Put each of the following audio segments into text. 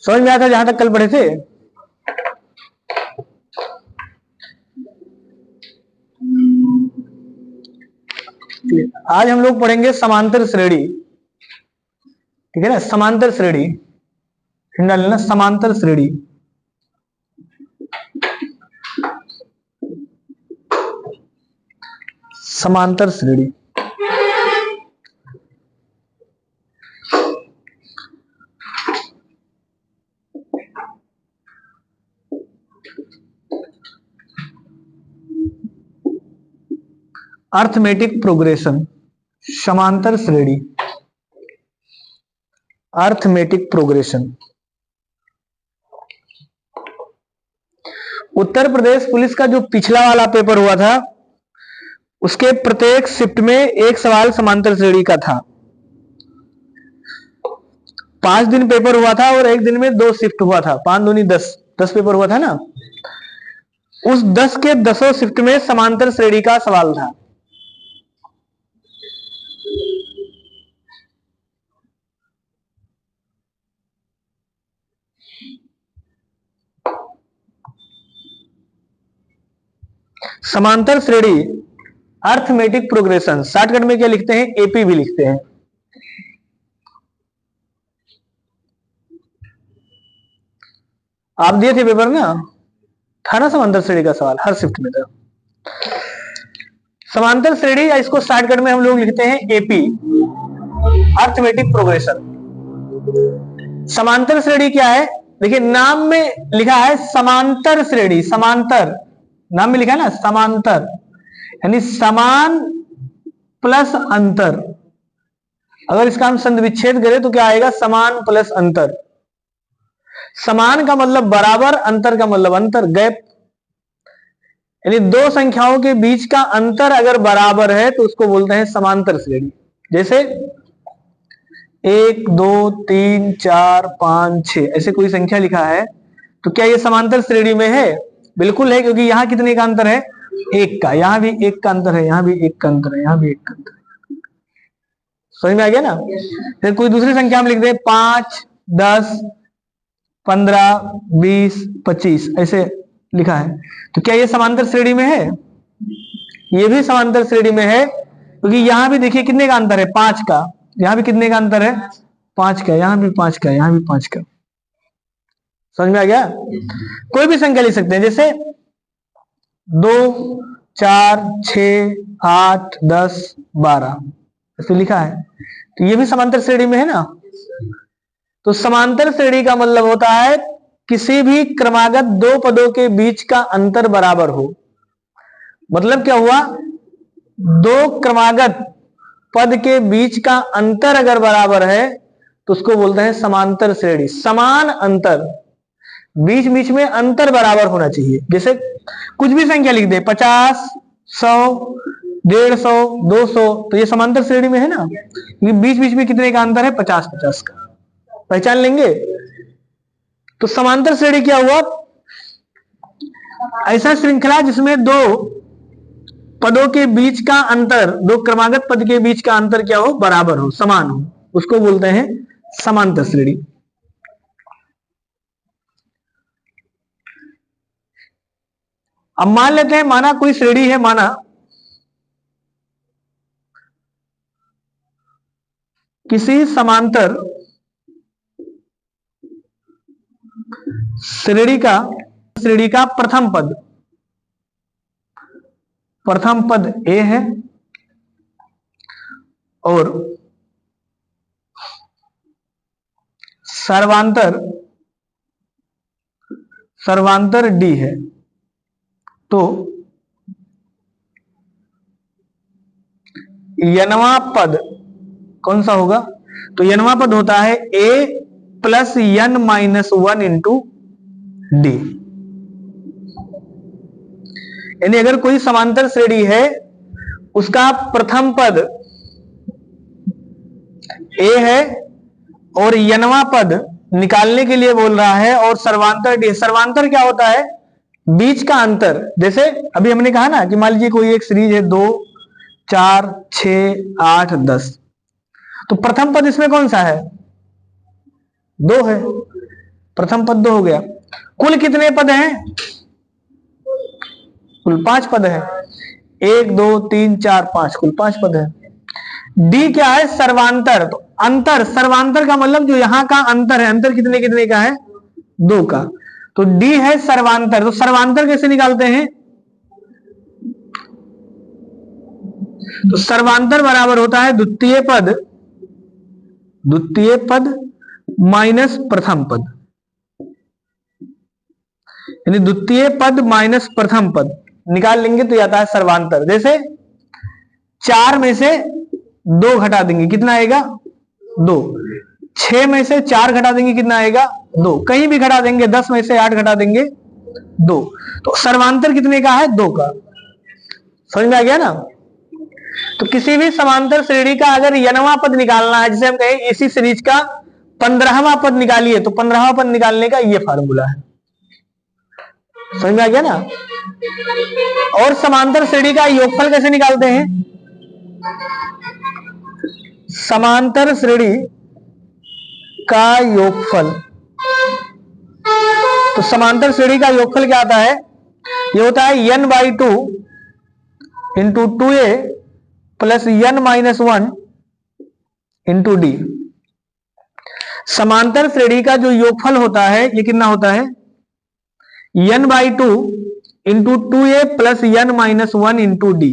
समझ में आया था जहां तक कल पढ़े थे? आज हम लोग पढ़ेंगे समांतर श्रेणी। ठीक है ना, समांतर श्रेणी डाल लेना, समांतर श्रेणी। समांतर श्रेणी अर्थमेटिक प्रोग्रेशन, समांतर श्रेणी, arithmetic progression. Uttar Pradesh police का जो पिछला वाला पेपर हुआ था उसके प्रत्येक शिफ्ट में एक सवाल समांतर श्रेणी का था। 5 दिन पेपर हुआ था और एक दिन में 2 शिफ्ट हुआ था। 5 दूनी 10 पेपर हुआ था ना। उस 10 के 10 शिफ्ट में समांतर श्रेणी का सवाल था। समांतर श्रेणी अर्थमेटिक प्रोग्रेशन, शॉर्टकट में क्या लिखते हैं? एपी भी लिखते हैं। आप दिए थे पेपर ना, था ना समांतर श्रेणी का सवाल, हर शिफ्ट में था। समांतर श्रेणी या इसको शॉर्टकट में हम लोग लिखते हैं एपी, अर्थमेटिक प्रोग्रेशन। समांतर श्रेणी क्या है? देखिए नाम में लिखा है समांतर श्रेणी, समांतर नाम में लिखा है ना, समांतर यानी समान प्लस अंतर। अगर इसका हम संधि विच्छेद करें तो क्या आएगा? समान प्लस अंतर। समान का मतलब बराबर, अंतर का मतलब अंतर, गैप। यानी 2 संख्याओं के बीच का अंतर अगर बराबर है तो उसको बोलते हैं समांतर श्रेणी। जैसे 1 2 3 4 5 6 ऐसे कोई संख्या लिखा है तो क्या ये समांतर श्रेणी में है? बिल्कुल है, क्योंकि यहां कितने का अंतर है? 1 का। यहां भी 1 का अंतर है, यहां भी 1 का अंतर है, यहां भी 1 का अंतर है। समझ में आ गया ना? फिर कोई दूसरी संख्या हम लिख दें 5 10 15 20 25 ऐसे लिखा है तो क्या ये समांतर श्रेणी में है? ये भी समांतर श्रेणी में है, क्योंकि यहां भी देखिए कितने का अंतर है? 5 का। यहां भी कितने का अंतर है? 5 का। यहां भी 5 का, यहां भी 5 का। समझ में आ गया? कोई भी संख्या लिख सकते हैं, जैसे 2 4 6 8 10 12 ऐसे लिखा है तो ये भी समांतर श्रेणी में है ना। तो समांतर श्रेणी का मतलब होता है किसी भी क्रमागत 2 पदों के बीच का अंतर बराबर हो। मतलब क्या हुआ? 2 क्रमागत पद के बीच का अंतर अगर बराबर है तो उसको बोलते हैं समांतर श्रेणी। समान अंतर, बीच बीच में अंतर बराबर होना चाहिए। जैसे कुछ भी संख्या लिख दे, 50 100 150 200 तो ये समांतर श्रेणी में है ना। ये बीच बीच में कितने का अंतर है? 50 50 का। पहचान लेंगे। तो समांतर श्रेणी क्या हुआ? ऐसा श्रृंखला जिसमें 2 पदों के बीच का अंतर, 2 क्रमागत पद के बीच का अंतर क्या हो? बराबर हो, समान हो, उसको बोलते हैं समांतर श्रेणी। अब मान लेते हैं, माना कोई श्रेणी है, माना किसी समांतर श्रेणी का प्रथम पद ए है और सर्वांतर डी है, तो यनवा पद कौन सा होगा? तो यनवा पद होता है A plus n minus 1 into D. यानी अगर कोई समांतर श्रेणी है उसका प्रथम पद ए है और यनवा पद निकालने के लिए बोल रहा है और सर्वांतर डी। सर्वांतर क्या होता है? बीच का अंतर। जैसे अभी हमने कहा ना कि मान लीजिए कोई एक सीरीज है 2 4 6 8 10, तो प्रथम पद इसमें कौन सा है? 2 है। प्रथम पद 2 हो गया। कुल कितने पद हैं? कुल 5 पद है। 1 2 3 4 5, कुल 5 पद है। डी क्या है? सर्वांतर। तो अंतर, सर्वांतर का मतलब जो यहां का अंतर है, अंतर कितने कितने का है? 2 का। तो डी है सर्वांतर। तो सर्वांतर कैसे निकालते हैं? तो सर्वांतर बराबर होता है द्वितीय पद माइनस प्रथम पद, यानी द्वितीय पद माइनस प्रथम पद निकाल लेंगे तो आता है सर्वांतर। जैसे 4 में से 2 घटा देंगे, कितना आएगा? 2। 6 में से 4 घटा देंगे, कितना आएगा? 2। कहीं भी घटा देंगे, 10 में से 8 घटा देंगे, 2। तो सर्वांतर कितने का है? 2 का। समझ में आ गया ना? तो किसी भी समांतर श्रेणी का अगर यनवा पद निकालना है, जिसे हम कहें इसी सीरीज का 15वां पद निकालिए, तो 15वां पद निकालने का ये फार्मूला है। समझ में आ गया ना? और समांतर श्रेणी का योगफल कैसे निकालते हैं? समांतर श्रेणी का योगफल, तो समांतर श्रेणी का योगफल क्या आता है? ये होता है n/2 into 2a plus n-1 into D. समांतर श्रेणी का जो योगफल होता है ये कितना होता है? n/2 into 2a plus n-1 into D.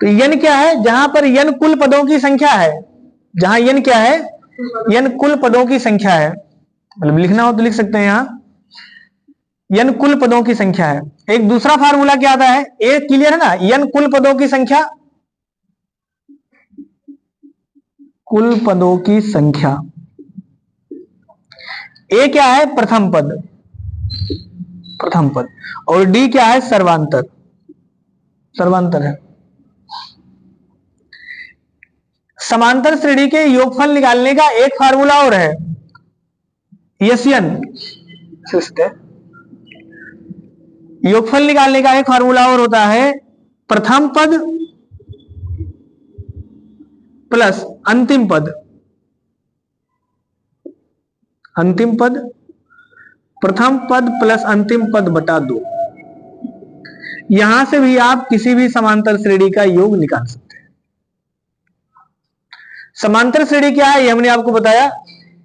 तो n क्या है? जहां पर n कुल पदों की संख्या है, जहां n क्या है? n कुल पदों की संख्या है। मतलब लिखना हो तो लिख सकते हैं यहां n कुल पदों की संख्या है। एक दूसरा फार्मूला क्या आता है? ए क्लियर है ना? n कुल पदों की संख्या, कुल पदों की संख्या। ए क्या है? प्रथम पद, प्रथम पद। और डी क्या है? सर्वांतर, सर्वांतर है। समांतर श्रेणी के योगफल निकालने का एक फार्मूला और है, यन। योगफल निकालने का एक फार्मूला और होता है प्रथम पद प्लस अंतिम पद, अंतिम पद, प्रथम पद प्लस अंतिम पद बटा 2। यहां से भी आप किसी भी समांतर श्रेणी का योग निकाल सकते हैं। समांतर श्रेणी क्या है? ये हमने आपको बताया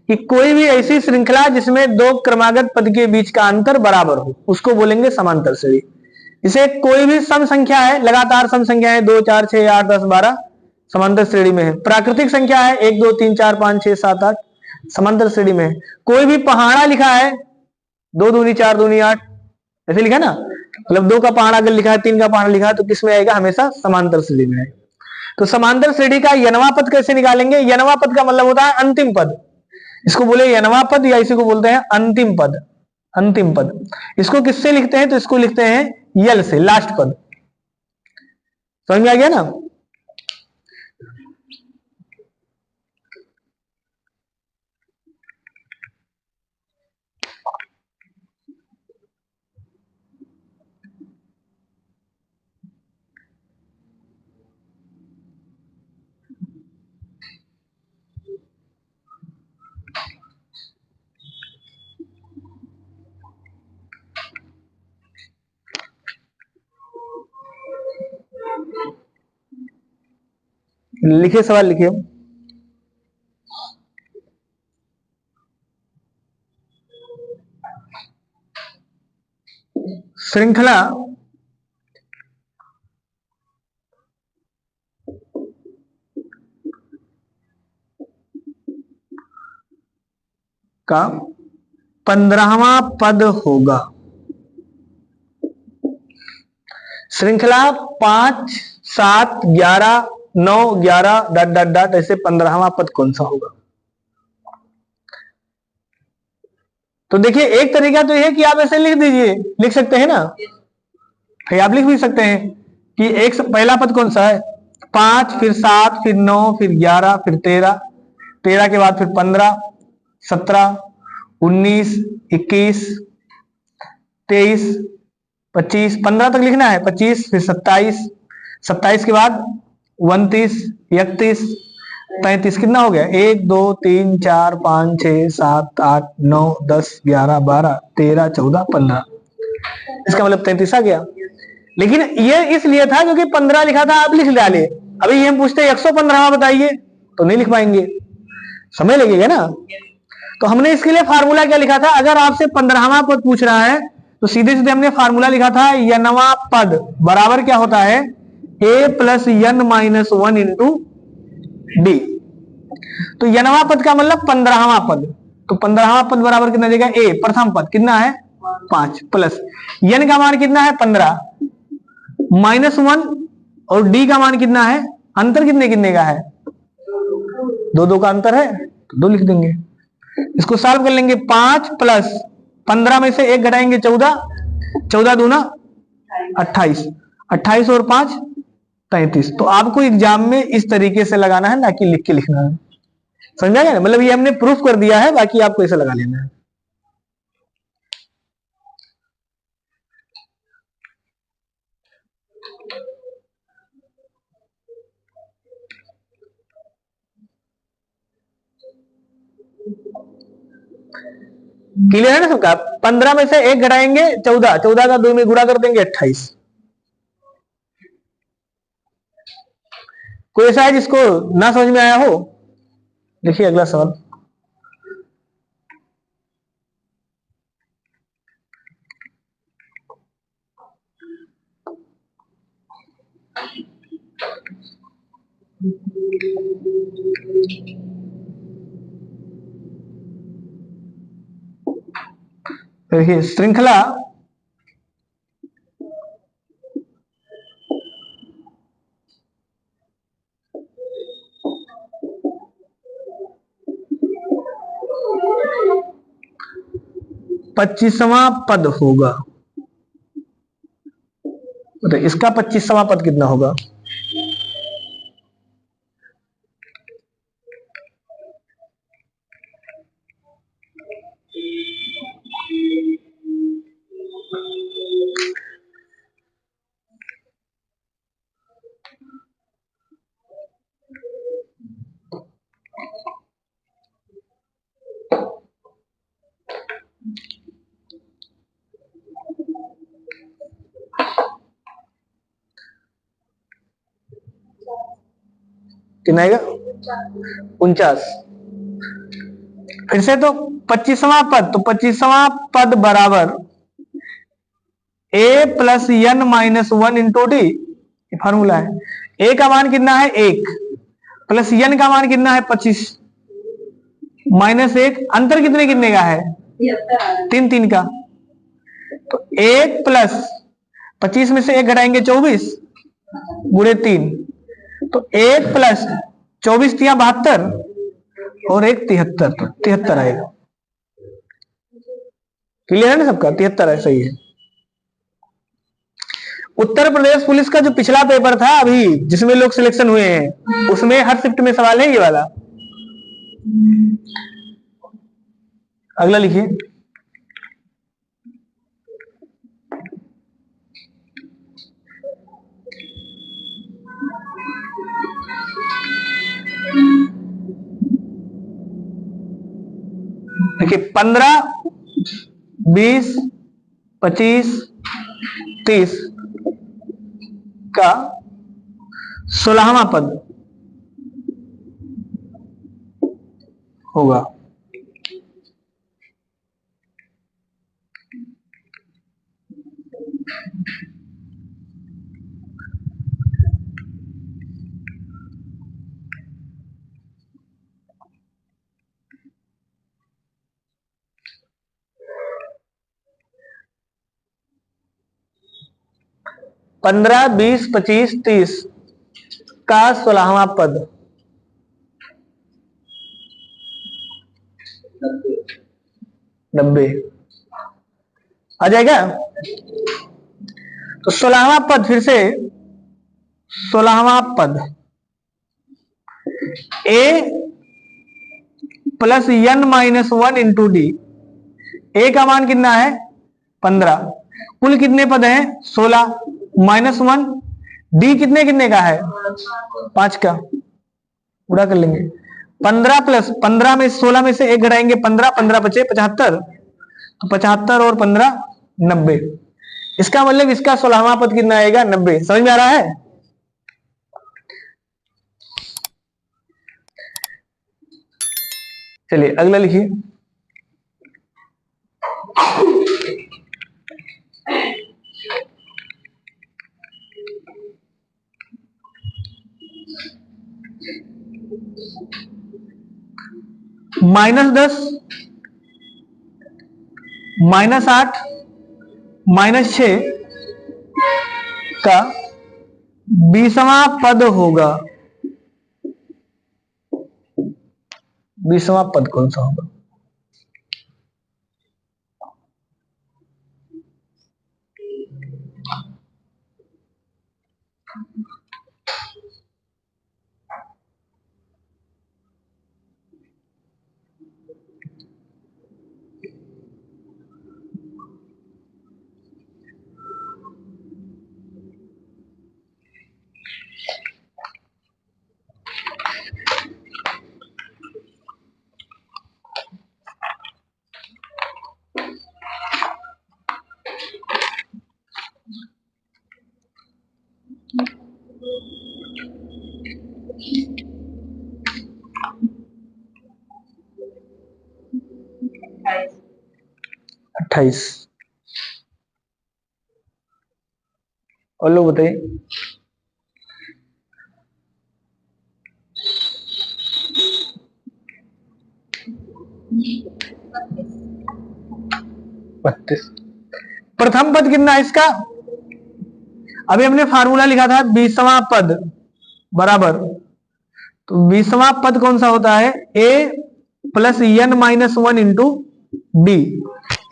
कि कोई भी ऐसी श्रृंखला जिसमें 2 क्रमागत पद के बीच का अंतर बराबर हो, उसको बोलेंगे समांतर श्रेणी। इसे कोई भी सम संख्या है, लगातार सम संख्या है 2 4 6 8 10 12 समांतर श्रेणी में है। प्राकृतिक संख्या है 1 2 3 4 5 6 7 8 समांतर श्रेणी में है। कोई भी पहाड़ा लिखा है 2 दूनी 4 दूनी 8, ऐसे लिखा ना, मतलब 2 का पहाड़ा अगर लिखा है, 3 का पहाड़ा लिखा है, तो किसमें आएगा? हमेशा समांतर श्रेणी में आएगा। तो समांतर श्रेणी का यनवा पद कैसे निकालेंगे? यनवा पद का मतलब होता है अंतिम पद। इसको बोले यनवा पद या इसी को बोलते हैं अंतिम पद, अंतिम पद। इसको किससे लिखते हैं? तो इसको लिखते हैं यल से, लास्ट पद। समझ में आ गया ना? लिखिए, सवाल लिखिए। श्रृंखला का 15वां पद होगा। श्रृंखला 5 7 11 9 11 डॉट डॉट डॉट ऐसे 15वां पद कौन सा होगा? तो देखिए, एक तरीका तो यह कि आप ऐसे लिख दीजिए, लिख सकते हैं ना, आप लिख भी सकते हैं कि एक पहला पद कौन सा है? 5, फिर 7, फिर 9, फिर 11, फिर 13, 13 के बाद फिर 15, 17, 19, 21, 23, 25, 15 तक लिखना है, 25 फिर 27, 27 के बाद 29, 31, 35, कितना हो गया? 1 2 3 4 5 6 7 8 9 10 11 12 13 14 15, इसका मतलब 33 आ गया। लेकिन ये इसलिए था क्योंकि 15 लिखा था, आप लिख डाले। अभी ये हम पूछते 115 बताइए तो नहीं लिख पाएंगे, समय लगेगा ना। तो हमने इसके लिए फार्मूला क्या लिखा था, अगर आपसे 15वां पद पूछ रहा है तो सीधे सीधे हमने फार्मूला लिखा था, यनवा पद बराबर क्या होता है, a plus n minus 1 into D. तो यनवा पद का मतलब 15वां पद, तो 15वां पद बराबर कितना देगा, a प्रथम पद कितना है 5 प्लस यन का मान कितना है 15 माइनस 1 और डी का मान कितना है, अंतर कितने कितने का है, 2 2 का अंतर है तो 2 लिख देंगे। इसको सॉल्व कर लेंगे, 5 प्लस 15 में से 1 घटाएंगे 14, 14 दूना 28, 28 और 5 33। तो आपको एग्जाम में इस तरीके से लगाना है, ना कि लिख के लिखना है, समझा गया ना। मतलब ये हमने प्रूफ कर दिया है, बाकी आपको ऐसे लगा लेना है। क्लियर है ना सबका? 15 में से 1 घटाएंगे 14, 14 का 2 में गुणा कर देंगे 28। कोई ऐसा है जिसको ना समझ में आया हो? देखिए अगला सवाल। देखिए श्रृंखला पच्चीसवां पद होगा, तो इसका 25वां पद कितना होगा? कितना आएगा? 49। फिर से तो 25वां पद, तो 25वां पद बराबर a plus n minus 1 into D, formula है। a का मान कितना है 1 प्लस यन का मान कितना है 25 माइनस 1, अंतर कितने कितने का है, 3 3 का। तो 1 प्लस 25 में से 1 घटाएंगे 24 गुणे 3, तो 1 प्लस 24 तिया 72 और 1 73, तो 73 आएगा। क्लियर है ना सबका? 73 है, सही है। उत्तर प्रदेश पुलिस का जो पिछला पेपर था अभी जिसमें लोग सिलेक्शन हुए हैं, उसमें हर शिफ्ट में सवाल है ये वाला। अगला लिखिए। देखिए 15, 20, 25, 30 का 16वां पद होगा। पंद्रह, 20, 25, 30 का 16वां पद 90 आ जाएगा। तो 16वां पद, फिर से 16वां पद a plus n minus 1 into D. A का मान कितना है 15, कुल कितने पद हैं 16 -1, डी कितने कितने का है 5 का, पूरा कर लेंगे। 15 प्लस 15 में 16 में से 1 घटाएंगे 15, 15 बचे 75, तो 75 और 15 90। इसका मतलब इसका 16वां पद कितना आएगा 90। समझ में आ रहा है? चलिए अगला लिखिए। -10, -8, -6 का 20वां पद होगा। 20वां पद कौन सा होगा? अट्ठाईस। और लोग बताइए। प्रथम पद कितना है इसका? अभी हमने फार्मूला लिखा था 20वां पद बराबर, तो 20वां पद कौन सा होता है? a plus n-1 into D,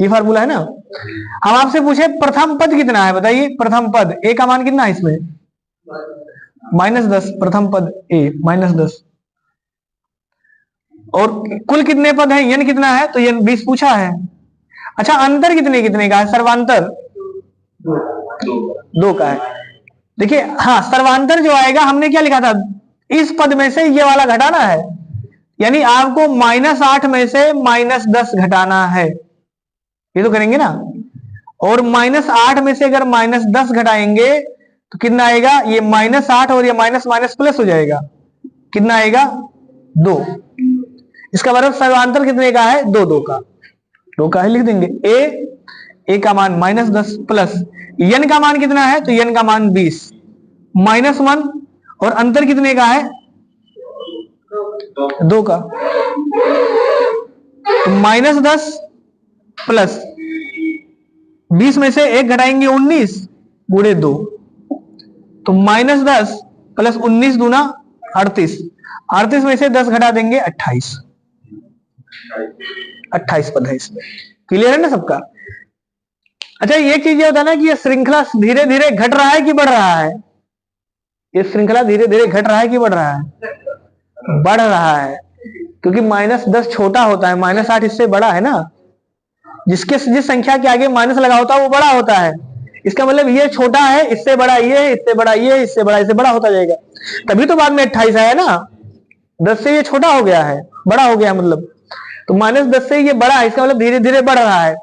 ये फार्मूला है ना। अब आपसे पूछे प्रथम पद कितना है, बताइए। प्रथम पद a का मान कितना है इसमें? -10। प्रथम पद a -10। और कुल कितने पद है? n कितना है? तो n 20 पूछा है। अच्छा, अंतर कितने कितने का है? सर्वांतर 2 का है। देखिए, हाँ, सर्वांतर जो आएगा, हमने क्या लिखा था? इस पद में से ये वाला घटाना है, यानी आपको -8 में से -10 घटाना है, ये तो करेंगे ना। और -8 में से अगर -10 घटाएंगे तो कितना आएगा? ये -8 और ये माइनस माइनस प्लस हो जाएगा। कितना आएगा? 2। इसका मतलब सर्वांतर कितने का है? 2 2 का, 2 का है, लिख देंगे। ए का मान -10 प्लस n का मान कितना है? तो n का मान 20 -1, और अंतर कितने का है? 2 का। तो -10 प्लस 20 में से 1 घटाएंगे 19 गुणे 2, तो -10 प्लस 19 दूना 38, 38 में से 10 घटा देंगे 28। 28 पद है इसमें। क्लियर है ना सबका? अच्छा, ये चीज ये होता है ना कि ये श्रृंखला धीरे धीरे घट रहा है कि बढ़ रहा है? ये श्रृंखला धीरे धीरे घट रहा है कि बढ़ रहा है? बढ़ रहा है, क्योंकि -10 छोटा होता है, -8 इससे बड़ा है ना। जिस संख्या के आगे माइनस लगा होता है वो बड़ा होता है। इसका मतलब ये छोटा है, इससे बड़ा ये, इससे बड़ा ये, इससे बड़ा, इससे बड़ा होता जाएगा। तभी तो बाद में 28 आया ना। 10 से ये छोटा हो गया है, बड़ा हो गया मतलब, तो -10 से ये बड़ा है, इसका मतलब धीरे धीरे बढ़ रहा है।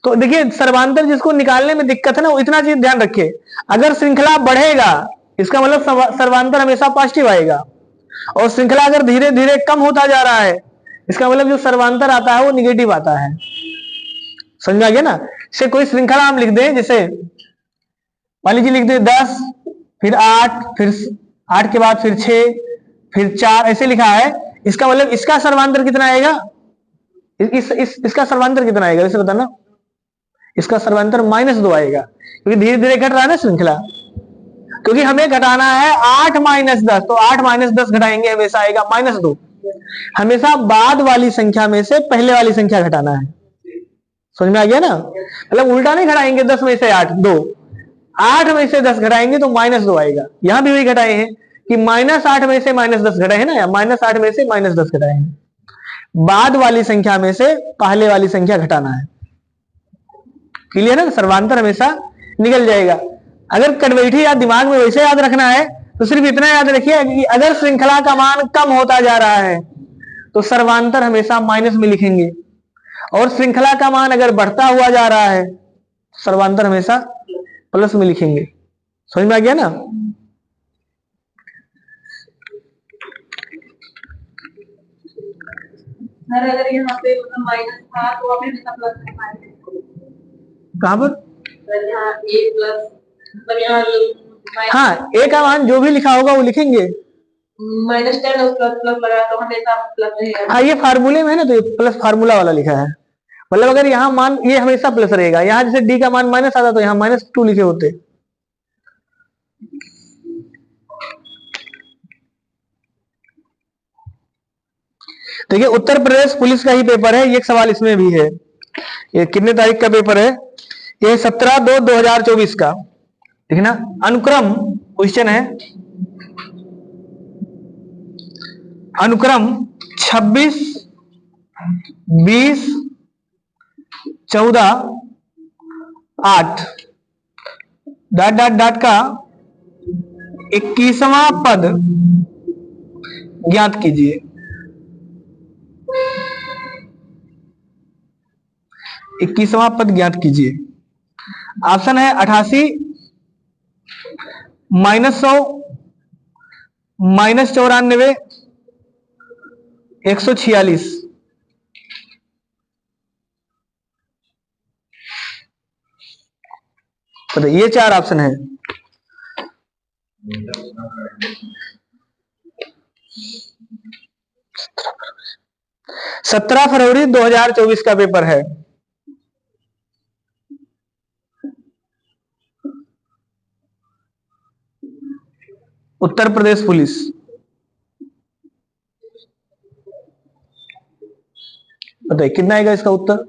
तो देखिए, सर्वांतर जिसको निकालने में दिक्कत है ना, वो इतना चीज ध्यान रखे। अगर श्रृंखला बढ़ेगा, इसका मतलब सर्वांतर हमेशा पॉजिटिव आएगा, और श्रृंखला अगर धीरे धीरे कम होता जा रहा है, इसका मतलब जो सर्वांतर आता है वो निगेटिव आता है। समझ में आ गया ना? से कोई श्रृंखला हम लिख दें, जैसे मान लीजिए लिख दे 10, फिर 8, फिर 8 के बाद फिर 6, फिर 4, ऐसे लिखा है। इसका मतलब इसका सर्वांतर कितना आएगा? इसका सर्वांतर कितना आएगा वैसे बताना? इसका सर्वांतर -2 आएगा, क्योंकि धीरे धीरे घट रहा है ना श्रृंखला। क्योंकि हमें घटाना है 8 -10, तो 8 -10 घटाएंगे हमेशा आएगा -2। हमेशा बाद वाली संख्या में से पहले वाली संख्या घटाना है। समझ में आ गया ना? मतलब उल्टा नहीं घटाएंगे 10 में से 8, 2, 8 में से 10 घटाएंगे तो -2 आएगा। यहां भी वही घटाए हैं कि -8 में से -10 घटाए हैं ना, या -8 में से -10 घटाए हैं। बाद वाली संख्या में से पहले वाली संख्या घटाना है। क्लियर है ना, सर्वांतर हमेशा निकल जाएगा। अगर कटवैठी या दिमाग में वैसे याद रखना है तो सिर्फ इतना याद रखिए कि अगर श्रृंखला का मान कम होता जा रहा है तो सर्वांतर हमेशा माइनस में लिखेंगे, और श्रृंखला का मान अगर बढ़ता हुआ जा रहा है सर्वांतर हमेशा प्लस में लिखेंगे। समझ में आ गया ना? सर अगर यहाँ पे माइनस था तो आप हमेशा प्लस में माइनस कहां पर? सर यहाँ ए प्लस मतलब यहाँ हाँ, ए का मान जो भी लिखा होगा वो लिखेंगे। -10 और प्लस प्लस लगा तो हमेशा प्लस रहेगा। हाँ, ये फार्मूले में है ना, तो ये प्लस फार्मूला वाला लिखा है। मतलब अगर यहाँ मान ये हमेशा प्लस रहेगा, यहाँ जैसे डी का मान माइनस आता तो यहाँ -2 लिखे होते। देखिए उत्तर प्रदेश पुलिस का ही पेपर है, ये एक सवाल इसमें भी है। ये कितने तारीख का पेपर है? ये 17/2/2024 का। ठीक है ना? अनुक्रम क्वेश्चन है, अनुक्रम 26, 20, 14, 8 डॉट डॉट डॉट का 21वां पद ज्ञात कीजिए। 21वां पद ज्ञात कीजिए। ऑप्शन है 88, -100, -94, 146। तो ये 4 ऑप्शन है। सत्रह फरवरी 2024 का पेपर है। उत्तर प्रदेश पुलिस। बताइए कितना आएगा इसका उत्तर?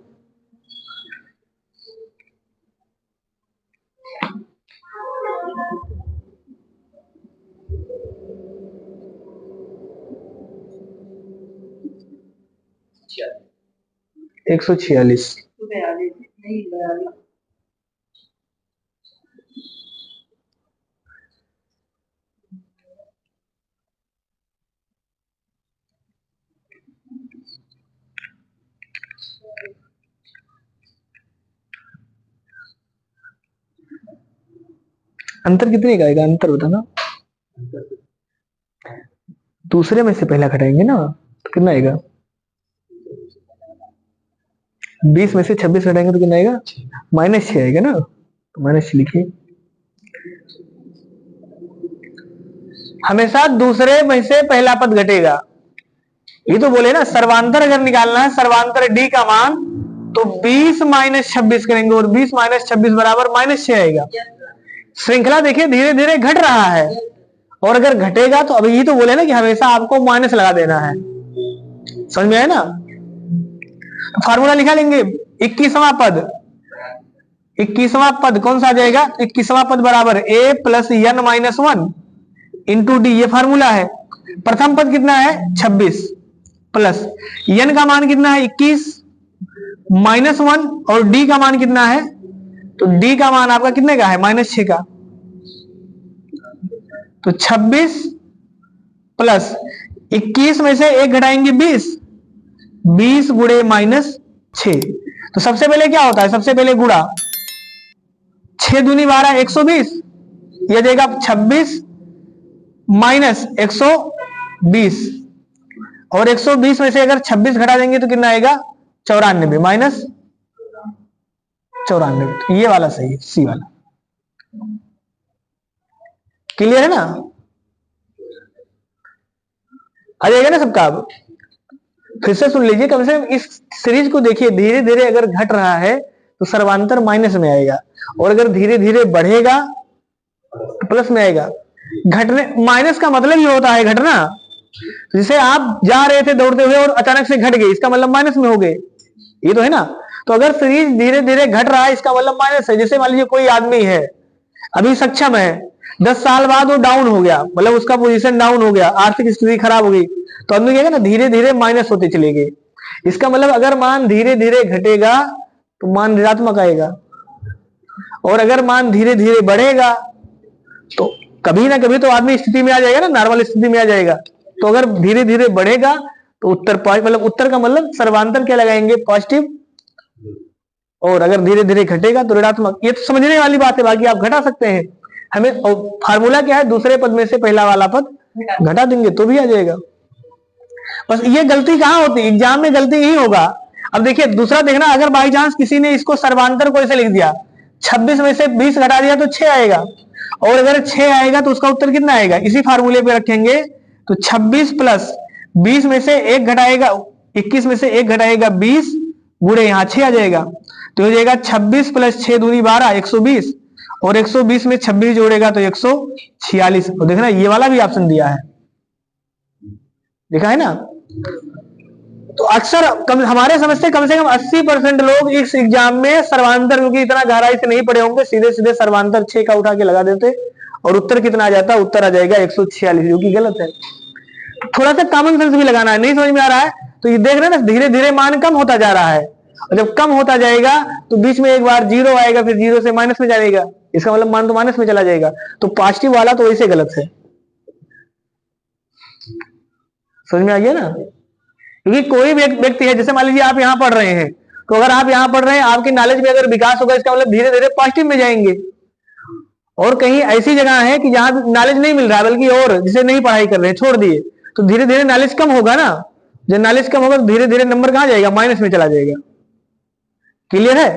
नहीं 146। अंतर कितने का आएगा? अंतर बताना। दूसरे में से पहला घटाएंगे ना, तो कितना आएगा? 20 में से 26 घटाएंगे तो कितना आएगा? -6 आएगा ना, तो -6 लिखिए। हमेशा दूसरे में से पहला पद घटेगा। ये तो बोले ना, सर्वांतर अगर निकालना है, सर्वांतर डी का मान, तो 20 - 26 करेंगे, और 20 - 26 बराबर -6 आएगा। श्रृंखला देखिए धीरे धीरे घट रहा है, और अगर घटेगा तो अभी ये तो बोले ना कि हमेशा आपको माइनस लगा देना है। समझ में आया ना? तो फार्मूला लिखा लेंगे। 21वां पद, 21वां पद कौन सा आ जाएगा? 21वां पद बराबर a + n - 1 इंटू डी, ये फार्मूला है। प्रथम पद कितना है? 26 प्लस n का मान कितना है? 21 -1, और d का मान कितना है? तो d का मान आपका कितने का है? -6 का। तो 26 प्लस 21 में से 1 घटाएंगे 20, 20 गुणे -6। तो सबसे पहले क्या होता है? सबसे पहले गुणा, 6 दूनी 12, 120। यह देगा 26 माइनस 120, और 120 में से अगर 26 घटा देंगे तो कितना आएगा? 94 माइनस 94। तो ये वाला सही है, सी वाला। क्लियर है ना? आ जाएगा ना सबका? अब फिर से सुन लीजिए, कम से कम इस सीरीज को देखिए। धीरे धीरे अगर घट रहा है तो सर्वांतर माइनस में आएगा, और अगर धीरे धीरे बढ़ेगा तो प्लस में आएगा। घटने, माइनस का मतलब ये होता है घटना। जैसे आप जा रहे थे दौड़ते हुए और अचानक से घट गए, इसका मतलब माइनस में हो गए, ये तो है ना। तो अगर सीरीज धीरे धीरे घट रहा है, इसका मतलब माइनस है। जैसे मान लीजिए कोई आदमी है, अभी सक्षम है, 10 साल बाद वो डाउन हो गया, मतलब उसका पोजीशन डाउन हो गया, आर्थिक स्थिति खराब हो गई, तो आदमी कहेगा ना धीरे धीरे माइनस होते चले गए। इसका मतलब अगर मान धीरे धीरे घटेगा तो मान ऋणात्मक आएगा। और अगर मान धीरे धीरे बढ़ेगा तो कभी ना कभी तो आदमी स्थिति में आ जाएगा ना, नॉर्मल स्थिति में आ जाएगा। तो अगर धीरे धीरे बढ़ेगा तो उत्तर मतलब उत्तर का मतलब सर्वांतर क्या लगाएंगे, पॉजिटिव। और अगर धीरे धीरे घटेगा तो ऋणात्मक। ये तो समझने वाली बात है, बाकी आप घटा सकते हैं। हमें फार्मूला क्या है, दूसरे पद में से पहला वाला पद घटा देंगे तो भी आ जाएगा। बस ये गलती कहां होती है, एग्जाम में गलती यही होगा। अब देखिए दूसरा देखना, अगर बाई चांस किसी ने इसको सर्वांतर को ऐसे लिख दिया, 26 में से 20 घटा दिया तो 6 आएगा, और अगर 6 आएगा तो उसका उत्तर कितना आएगा, इसी फार्मूले पे रखेंगे तो 26 प्लस 20 में से 1 घटाएगा, 21 में से 1 घटाएगा 20, गुणे यहां 6 आ जाएगा। तो हो जाएगा 26 प्लस 6 दूनी 12, 120, और 120 में 26 जोड़ेगा तो 146। और देखना ये वाला भी ऑप्शन दिया है, देखा है ना। तो अक्सर हमारे समझ से कम 80% लोग इस एग्जाम में सर्वांतर, क्योंकि इतना गहराई से नहीं पढ़े होंगे, सीधे सीधे सर्वांतर 6 का उठा के लगा देते, और उत्तर कितना आ जाता, उत्तर आ जाएगा 146, जो कि गलत है। थोड़ा सा कॉमन सेंस भी लगाना है, नहीं समझ में आ रहा है तो ये देख रहे हैं ना, धीरे धीरे मान कम होता जा रहा है, और जब कम होता जाएगा तो बीच में एक बार जीरो आएगा, फिर जीरो से माइनस में जाएगा, इसका मतलब मान तो माइनस में चला जाएगा। तो पॉजिटिव वाला तो वैसे गलत है, समझ में आ गया ना। क्योंकि कोई भी एक व्यक्ति है, जैसे मान लीजिए आप यहां पढ़ रहे हैं, तो अगर आप यहां पढ़ रहे हैं, आपकी नॉलेज में अगर विकास होगा, इसका मतलब धीरे धीरे पॉजिटिव में जाएंगे। और कहीं ऐसी जगह है कि जहां नॉलेज नहीं मिल रहा, बल्कि और जिसे नहीं पढ़ाई कर रहे हैं, छोड़ दिए, तो धीरे धीरे नॉलेज कम होगा ना। जब नॉलेज कम होगा तो धीरे धीरे नंबर कहां जाएगा, माइनस में चला जाएगा। क्लियर है।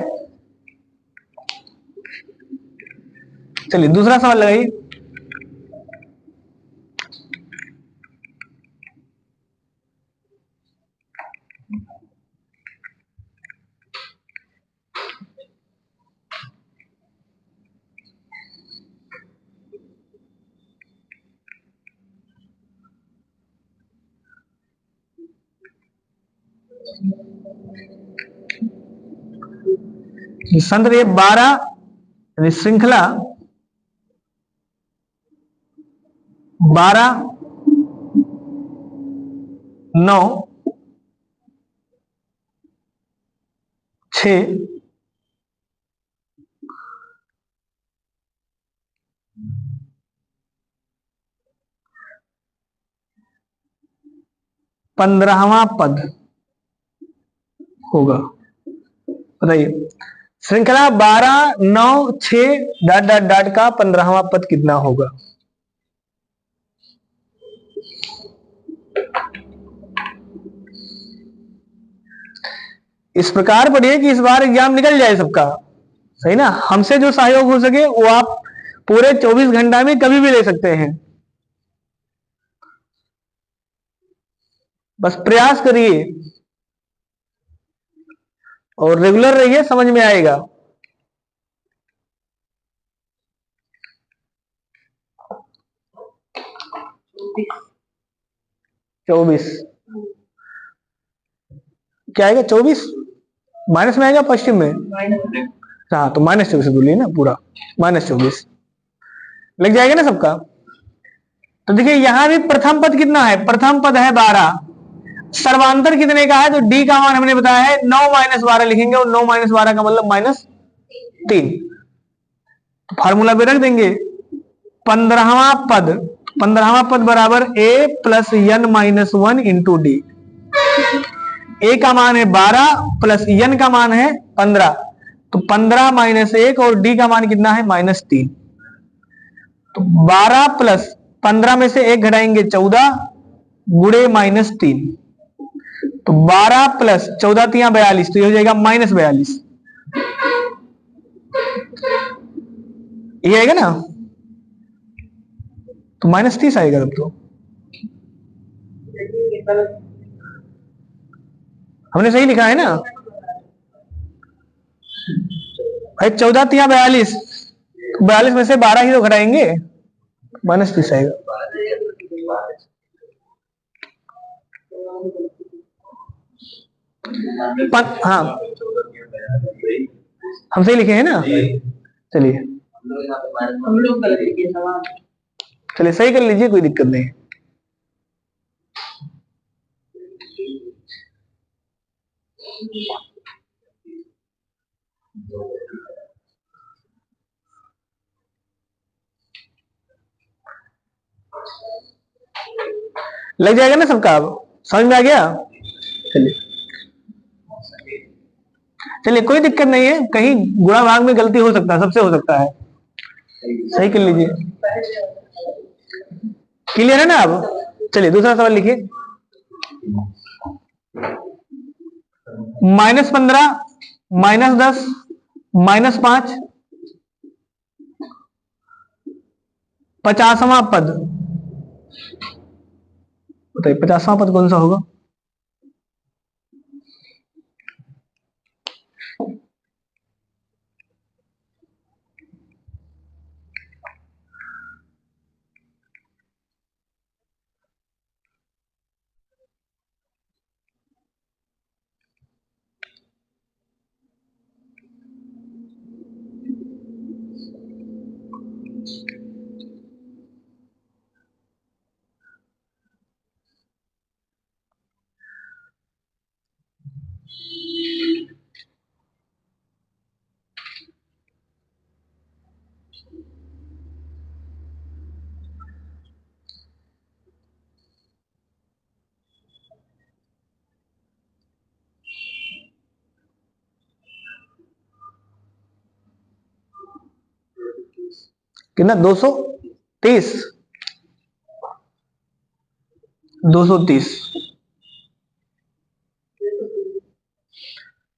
चलिए दूसरा सवाल लगाइए। संत ये 12 श्रृंखला 12 9 6 15वां पद होगा। बताइए श्रृंखला 12 9 6 डॉट डॉट डॉट का 15वां पद कितना होगा। इस प्रकार पढ़िए कि इस बार एग्जाम निकल जाए सबका, सही ना। हमसे जो सहयोग हो सके वो आप पूरे 24 घंटा में कभी भी ले सकते हैं, बस प्रयास करिए और रेगुलर रहिए, समझ में आएगा। चौबीस क्या आएगा, 24 माइनस में आएगा, पश्चिम में। हाँ तो -24 बोलिए ना, पूरा -24 लग जाएगा ना सबका। तो देखिए यहां भी प्रथम पद कितना है, प्रथम पद है 12, सर्वांतर कितने का है, तो डी का मान हमने बताया है 9 - 12 लिखेंगे, और 9 - 12 का मतलब -3। तो फार्मूला पे रख देंगे 15वां पद, 15वां पद बराबर a plus n - 1 into D. A का मान है 12 प्लस n का मान है 15, तो 15 - 1, और डी का मान कितना है -3। तो 12 प्लस 15 में से 1 घटाएंगे 14, गुणे -3, तो 12 प्लस 14 3 42, तो ये हो जाएगा -42। ये आएगा ना, तो -30 आएगा तब तो। हमने सही लिखा है ना भाई, 14 3 42, 42 में से 12 ही तो घटाएंगे, -30 आएगा। हाँ हम सही लिखे हैं ना। चलिए हम लोग गलत लिखे सवाल। चलिए सही कर लीजिए, कोई दिक्कत नहीं। लग जाएगा ना सबका? अब समझ में आ गया? चलिए चलिए, कोई दिक्कत नहीं है, कहीं गुणा भाग में गलती हो सकता है, सबसे हो सकता है, सही कर लीजिए। क्लियर है ना? अब चलिए दूसरा सवाल लिखिए। -15, -10, -5, 50वां पद। बताइए 50वां पद कौन सा होगा? कितना? 230, 230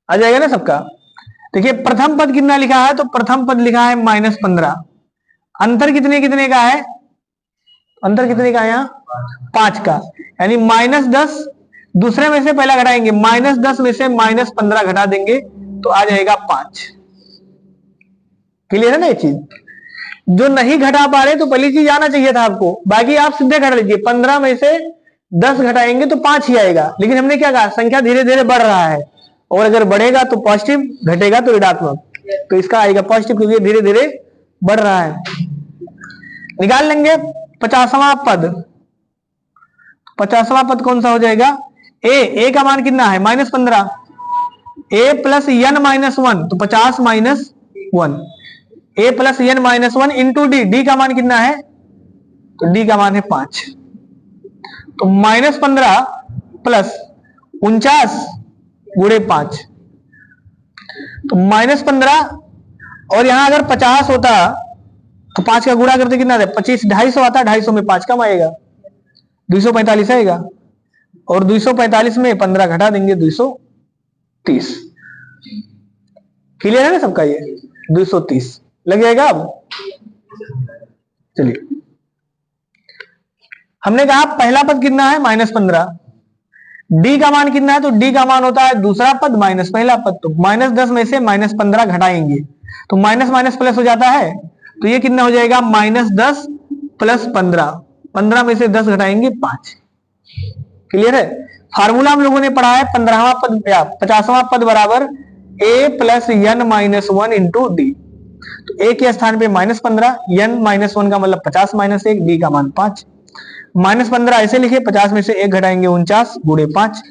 आ जाएगा ना सबका? देखिए प्रथम पद कितना लिखा है, तो प्रथम पद लिखा है -15। अंतर कितने कितने का है? अंतर कितने का है यहाँ? 5 का, यानी -10 दूसरे में से पहला घटाएंगे, -10 में से -15 घटा देंगे तो आ जाएगा 5। क्लियर है ना ये चीज? जो नहीं घटा पा रहे तो पहली चीज आना चाहिए था आपको, बाकी आप सीधे घटा लीजिए। 15 में से 10 घटाएंगे तो 5 ही आएगा, लेकिन हमने क्या कहा, संख्या धीरे धीरे बढ़ रहा है, और अगर बढ़ेगा तो पॉजिटिव, घटेगा तो ऋणात्मक, तो इसका आएगा पॉजिटिव, क्योंकि धीरे धीरे बढ़ रहा है। निकाल लेंगे 50वां पद। 50वां पद कौन सा हो जाएगा? ए का मान कितना है? -15, ए प्लस n -1, तो 50 -1, a plus n -1 into D का मान कितना है? तो डी का मान है 5, तो -15 प्लस 49 गुणे 5, तो -15, और यहां अगर 50 होता तो 5 का गुणा करते कितना आता? 25, 250 आता, 250 में 5 कम आएगा, 245 आएगा, और 245 में 15 घटा देंगे, 230। क्लियर है ना सबका? ये 230 लग जाएगा। अब चलिए, हमने कहा पहला पद कितना है? -15, डी का मान कितना है? तो डी का मान होता है दूसरा पद माइनस पहला पद, तो -10 में से -15 घटाएंगे तो माइनस माइनस प्लस हो जाता है, तो ये कितना हो जाएगा? -10 प्लस 15, 15 में से 10 घटाएंगे 5। क्लियर है? फार्मूला हम लोगों ने पढ़ा है 15वां पद या 50वां पद बराबर a plus n -1 into D, तो a के स्थान पे -15, n -1 का मतलब 50 - 1, d का मान 5। -15 ऐसे लिखे, 50 में से 1 घटाएंगे 49 गुणे 5,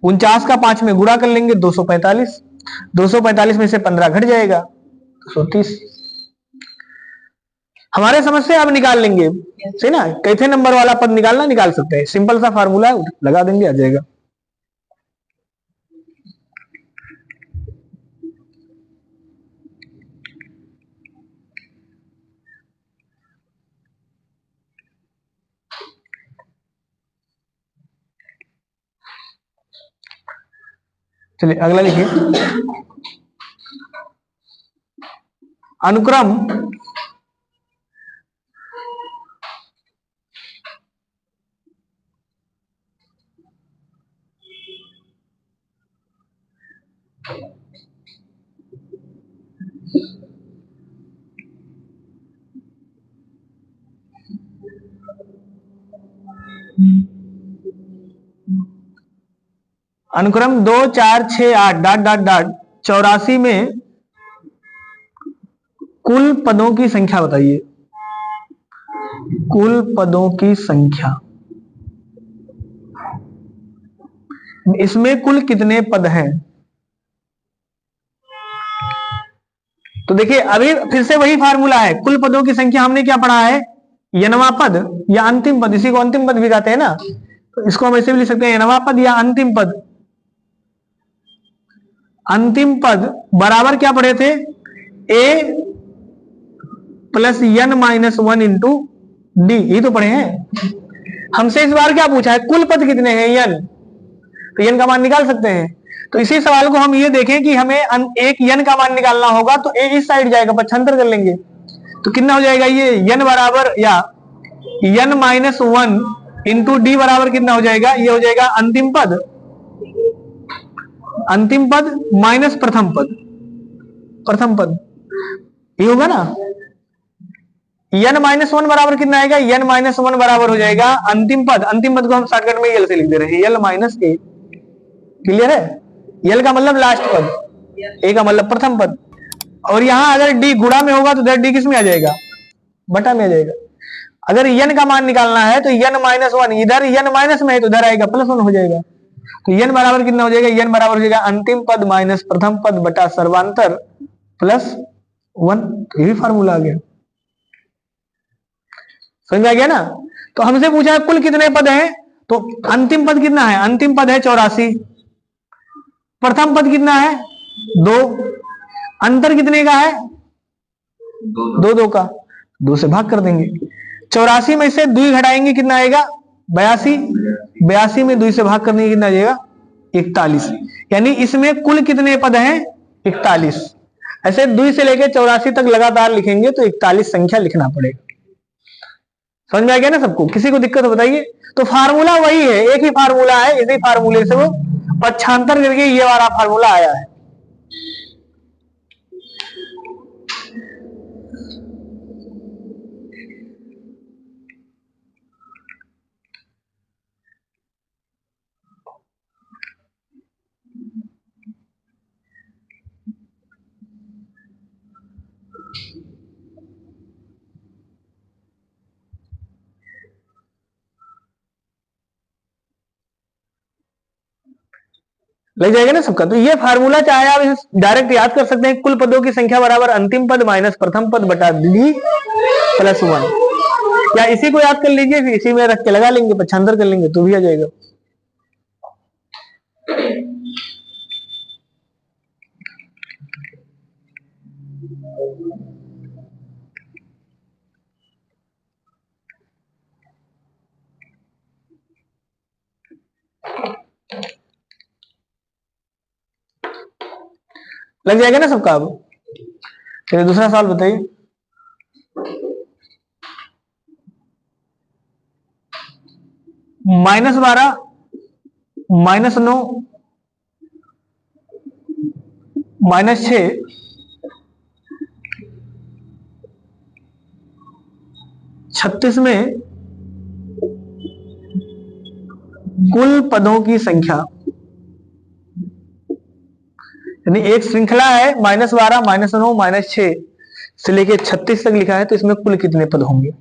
49 का 5 में गुणा कर लेंगे 245, 245 में से 15 घट जाएगा 230। हमारे समझ से अब निकाल लेंगे, सही ना? कैथे नंबर वाला पद निकालना, निकाल सकते हैं, सिंपल सा फार्मूला है, लगा देंगे, आ जाएगा। चलिए अगला लिखिए। अनुक्रम अनुक्रम 2 4 6 8 डॉट डॉट डॉट 84 में कुल पदों की संख्या बताइए। कुल पदों की संख्या, इसमें कुल कितने पद हैं? तो देखिए अभी फिर से वही फार्मूला है, कुल पदों की संख्या हमने क्या पढ़ा है? यनवा पद या अंतिम पद, इसी को अंतिम पद भी कहते हैं ना, तो इसको हम ऐसे भी लिख सकते हैं यनवा पद या अंतिम पद। अंतिम पद बराबर क्या पढ़े थे, A plus n minus one into D, यही तो पढ़े हैं। हमसे इस बार क्या पूछा है, कुल पद कितने हैं यन, तो यन का मान निकाल सकते हैं। तो इसी सवाल को हम ये देखें कि हमें एक यन का मान निकालना होगा, तो ए इस साइड जाएगा, पक्षांतर कर लेंगे, तो कितना हो जाएगा ये यन बराबर या यन माइनस वन इंटू डी बराबर कितना हो जाएगा, ये हो जाएगा अंतिम पद, अंतिम पद माइनस प्रथम पद, प्रथम पद, ये होगा ना। यन माइनस वन बराबर कितना आएगा, यन माइनस वन बराबर हो जाएगा अंतिम पद, अंतिम पद को हम शॉर्टकट में यल से लिख दे रहे हैं, यल माइनस ए। क्लियर है, यल का मतलब लास्ट पद, ए का मतलब प्रथम पद। और यहां अगर डी गुणा में होगा तो इधर डी किस में आ जाएगा, बटा में आ जाएगा। अगर यन का मान निकालना है तो यन माइनस वन, इधर यन माइनस में है तो इधर आएगा प्लस वन हो जाएगा। तो यन बराबर कितना हो जाएगा, यन बराबर हो जाएगा अंतिम पद माइनस प्रथम पद बटा सर्वांतर प्लस वन। ये भी फार्मूला आ गया, समझ में आ गया ना। तो हमसे पूछा है कुल कितने पद हैं, तो अंतिम पद कितना है, अंतिम पद है 84, प्रथम पद कितना है 2, अंतर कितने का है 2 का, 2 से भाग कर देंगे। 84 में से 2 घटाएंगे कितना आएगा 82, 82 में 2 से भाग करने कितना आ जाएगा 41, यानी इसमें कुल कितने पद हैं 41। ऐसे 2 से लेकर 84 तक लगातार लिखेंगे तो 41 संख्या लिखना पड़ेगा। समझ में आ गया ना सबको, किसी को दिक्कत हो बताइए। तो फार्मूला वही है, एक ही फार्मूला है, इसी फार्मूले से वो पक्षांतर करके ये वाला फार्मूला आया है। लग जाएगा ना सबका। तो ये फार्मूला चाहे आप इसे डायरेक्ट याद कर सकते हैं, कुल पदों की संख्या बराबर अंतिम पद माइनस प्रथम पद बटा डी प्लस वन, या इसी को याद कर लीजिए, फिर इसी में रख के लगा लेंगे, पक्षांतर कर लेंगे तो भी आ जाएगा। लग जाएगा ना सबका। अब चलिए दूसरा सवाल बताइए। -12 -9 -6 36 में कुल पदों की संख्या, यानी एक श्रृंखला है -12 -9 -6 से लेके 36 तक लिखा है, तो इसमें कुल कितने पद होंगे।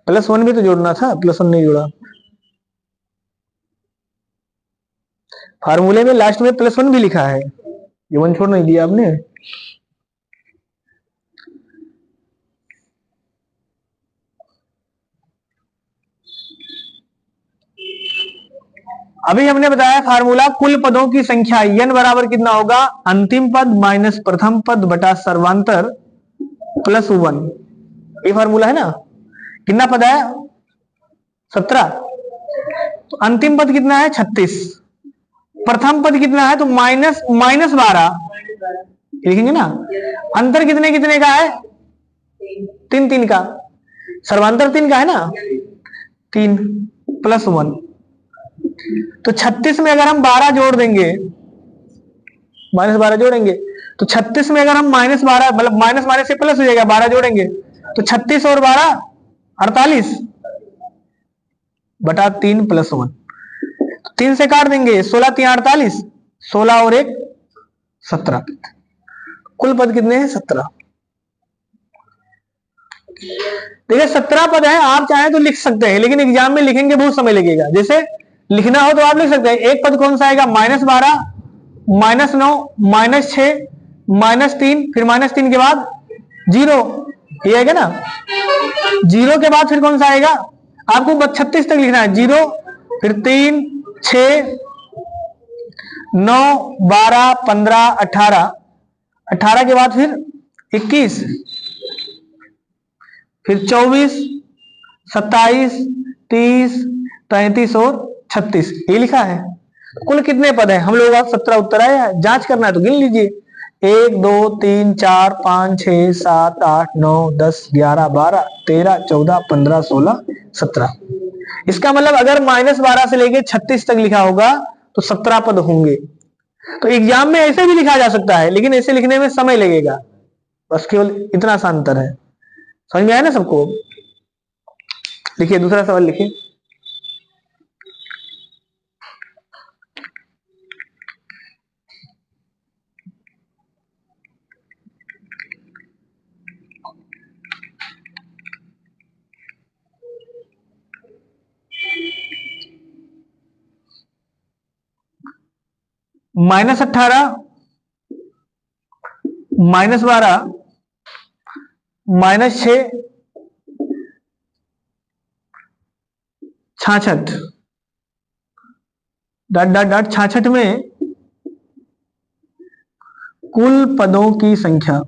+1 भी तो जोड़ना था, +1 नहीं जोड़ा। फार्मूले में लास्ट में +1 भी लिखा है, ये 1 छोड़ नहीं दिया आपने। अभी हमने बताया फार्मूला, कुल पदों की संख्या n बराबर कितना होगा, अंतिम पद माइनस प्रथम पद बटा सर्वांतर +1। ये फार्मूला है ना। कितना पद है 17, तो अंतिम पद कितना है 36, प्रथम पद कितना है तो -12 लिखेंगे ना। अंतर कितने कितने का है 3 3 का, सर्वांतर 3 का है ना, 3 +1। तो 36 में अगर हम 12 जोड़ देंगे, -12 जोड़ेंगे, तो 36 में अगर हम -12 मतलब माइनस से प्लस हो जाएगा, 12 जोड़ेंगे तो 36 और 12 48 बटा 3 प्लस 1, 3 से काट देंगे, 16 3 48, 16 और 1 17, कुल पद कितने हैं 17। देखिए 17 पद है, आप चाहें तो लिख सकते हैं, लेकिन एग्जाम में लिखेंगे बहुत समय लगेगा। जैसे लिखना हो तो आप लिख सकते हैं, एक पद कौन सा आएगा, -12, -9, -6, -3, फिर -3 के बाद 0, ये आएगा ना। 0 के बाद फिर कौन सा आएगा, आपको 36 तक लिखना है, 0 फिर 3 6 9 12 15 18, 18 के बाद फिर 21, फिर 24 27 30 35 और 36, ये लिखा है। कुल कितने पद है, हम लोग 17 उत्तर आया है, जांच करना है तो गिन लीजिए, 1 2 3 4 5 6 7 8 9 10 11 12 13 14 15 16 17। इसका मतलब अगर -12 से लेके 36 तक लिखा होगा तो 17 पद होंगे। तो एग्जाम में ऐसे भी लिखा जा सकता है, लेकिन ऐसे लिखने में समय लगेगा, बस केवल इतना सा अंतर है। समझ में आया ना सबको। लिखिए दूसरा सवाल लिखिए। -18 -12 -6 66, डॉट डॉट डॉट 66 में कुल पदों की संख्या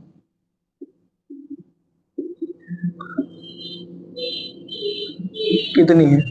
कितनी है।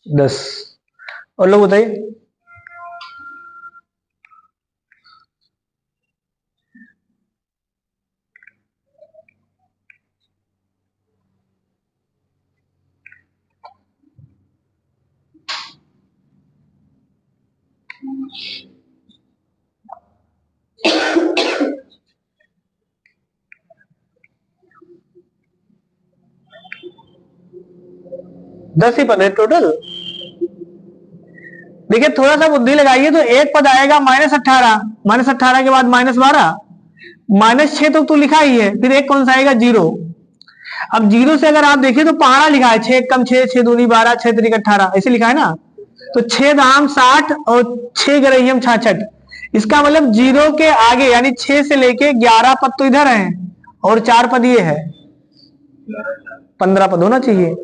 दस। और लोग बताइए। दस ही पद है टोटल। देखिए थोड़ा सा बुद्धि लगाइए तो एक पद आएगा -18, -18 के बाद -12, -6 तो लिखा ही है, फिर एक कौन सा आएगा 0। अब 0 से अगर आप देखिए तो पहाड़ा लिखा है, 6 कम 6 6 दूनी 12 6 3 18, ऐसे लिखा है ना। तो 6 दाम 60 और 6 गरहियम 66, इसका मतलब 0 के आगे यानी 6 से लेके 11 पद तो इधर है और 4 पद ये है, 15 पद होना चाहिए।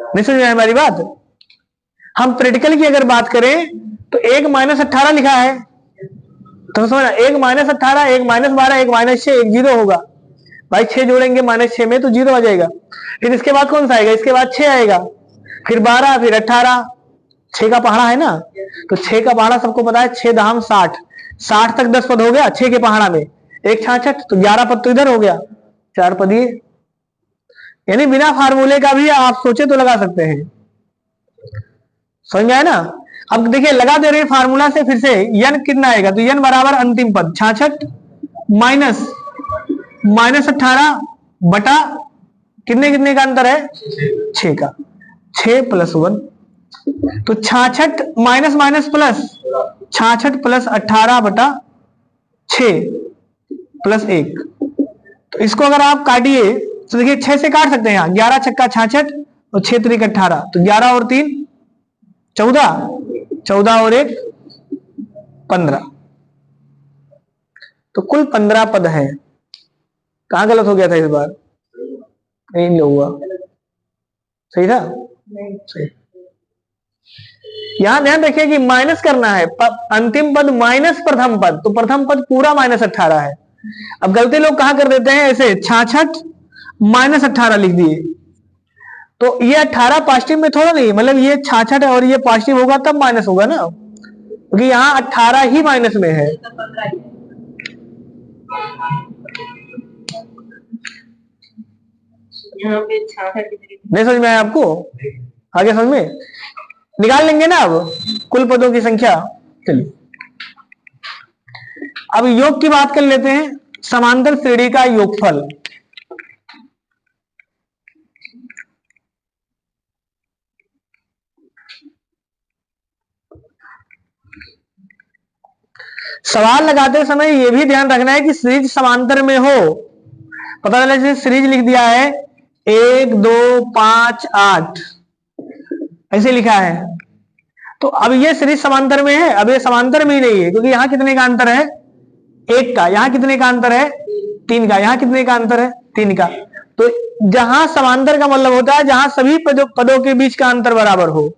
नहीं समझ में आया हमारी बात। हम प्रैक्टिकल की अगर बात करें तो एक -18 लिखा है, तो समझना, एक -18 एक -12 एक -6 एक 0 होगा भाई, 6 जोड़ेंगे -6 में तो 0 आ जाएगा। फिर इसके बाद कौन सा आएगा, इसके बाद 6 आएगा, फिर 12 फिर 18, 6 का पहाड़ा है ना, तो 6 का पहाड़ा सबको पता है, 6 दाम 60, 60 तक 10 पद हो गया 6 के पहाड़ा में, एक 66 तो 11 पद तो इधर हो गया, 4 पद ये। यानी बिना फार्मूले का भी आप सोचे तो लगा सकते हैं। समझ में आया ना। अब देखिए लगा दे रहे फार्मूला से, फिर से n कितना आएगा, तो n बराबर अंतिम पद 66 माइनस -18 बटा कितने कितने का अंतर है 6 का, 6 + 1, तो 66 माइनस माइनस प्लस 66 + 18 बटा 6 + 1। तो इसको अगर आप काटिए तो देखिए 6 से काट सकते हैं, यहाँ 11 छक्का 66 और 6 3 18, तो 11 और 3 14, 14 और 1 15, तो कुल 15 पद है। कहां गलत हो गया था इस बार, नहीं हुआ, सही था, सही। यहां ध्यान रखिए कि माइनस करना है, अंतिम पद माइनस प्रथम पद, तो प्रथम पद पूरा -18 है। अब गलती लोग कहां कर देते हैं, ऐसे 66 - 18 लिख दिए, तो ये 18 पॉजिटिव में थोड़ा नहीं, मतलब ये 66 है और ये पॉजिटिव होगा तब माइनस होगा ना, क्योंकि यहाँ 18 ही माइनस में है। यहाँ पे 66 नहीं समझ में आया आपको? आगे समझ में निकाल लेंगे ना अब कुल पदों की संख्या। चलिए अब योग की बात कर लेते हैं। समांतर श्रेणी का योगफल, सवाल लगाते समय यह भी ध्यान रखना है कि सीरीज समांतर में हो। पता चला जैसे सीरीज लिख दिया है 1 2 5 8 ऐसे लिखा है, तो अब ये सीरीज समांतर में है, अब ये समांतर में ही नहीं है, क्योंकि यहां कितने का अंतर है 1 का, यहां कितने का अंतर है 3 का, यहां कितने का अंतर है 3 का। तो जहां समांतर का मतलब होता है जहां सभी पदों के बीच का अंतर बराबर हो।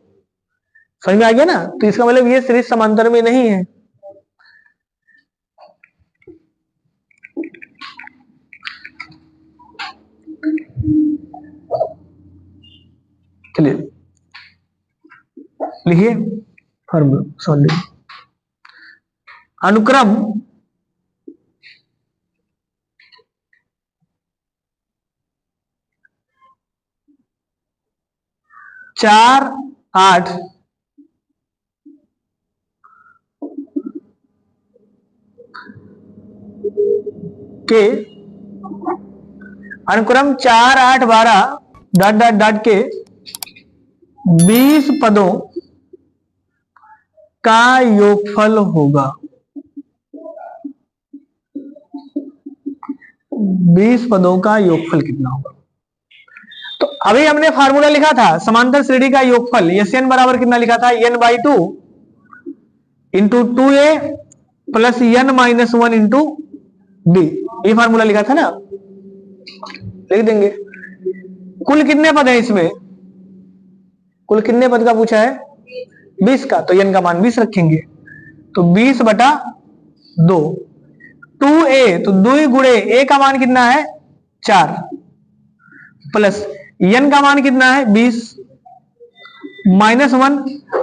समझ में आ गया ना? तो इसका मतलब ये सीरीज समांतर में नहीं है। चलिए लिखिए फॉर्मूला सॉल्व। अनुक्रम चार आठ के अनुक्रम 4 8 12 डॉट डॉट डॉट के 20 पदों का योगफल होगा। 20 पदों का योगफल कितना होगा? तो अभी हमने फार्मूला लिखा था समांतर श्रेणी का योगफल, एन बराबर कितना लिखा था n/2 into 2a plus n-1 into b, ये फार्मूला लिखा था ना, लिख देंगे। कुल कितने पद है इसमें? कुल कितने पद का पूछा है? 20 का, तो n का मान 20 रखेंगे, तो 20/2 2a, तो 2 गुणे a का मान कितना है 4 प्लस n का मान कितना है 20 -1,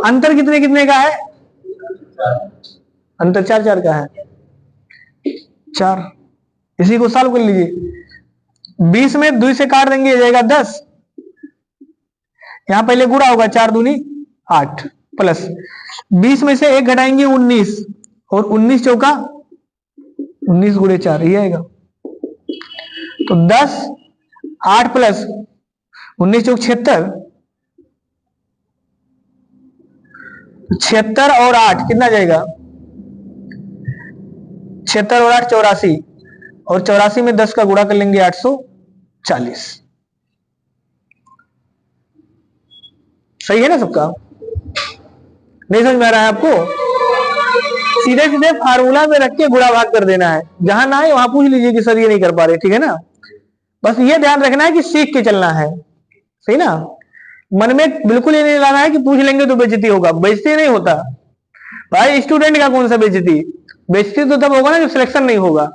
अंतर कितने कितने का है? अंतर 4 4 का है 4। इसी को सॉल्व कर लीजिए। 20 में 2 से काट देंगे हो जाएगा 10, यहां पहले गुणा होगा 4 दूनी 8 प्लस 20 में से 1 घटाएंगे 19 और 19 चौका 19 गुणे 4 ये आएगा, तो 10 8 प्लस 19 चौक 76, 76 और 8 कितना जाएगा? 76 और 8 84, और 84 में 10 का गुणा कर लेंगे 840। सही है ना सबका? नहीं समझ में आ रहा है आपको? सीधे सीधे फार्मूला में रख के गुणा भाग कर देना है, जहां ना है वहां पूछ लीजिए कि सर ये नहीं कर पा रहे, ठीक है ना? बस ये ध्यान रखना है कि सीख के चलना है, सही ना? मन में बिल्कुल ये नहीं लाना है कि पूछ लेंगे तो बेइज्जती होगा, बेइज्जती नहीं होता भाई। स्टूडेंट का कौन सा बेइज्जती? बेइज्जती तो तब होगा ना जब सिलेक्शन नहीं होगा,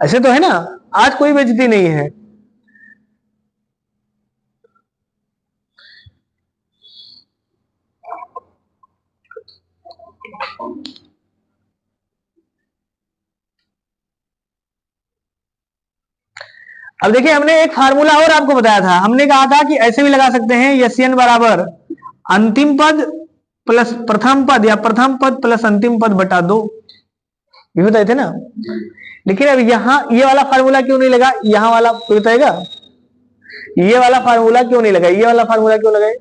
ऐसे तो है ना? आज कोई बेइज्जती नहीं है। अब देखिए हमने एक फार्मूला और आपको बताया था, हमने कहा था कि ऐसे भी लगा सकते हैं एन बराबर अंतिम पद प्लस प्रथम पद या प्रथम पद प्लस अंतिम पद बटा 2, ये बताए थे ना। लेकिन अब यहां ये वाला फार्मूला क्यों नहीं लगा? यहां वाला कोई बताएगा? ये वाला फार्मूला क्यों नहीं लगाए? ये वाला फार्मूला क्यों लगाए?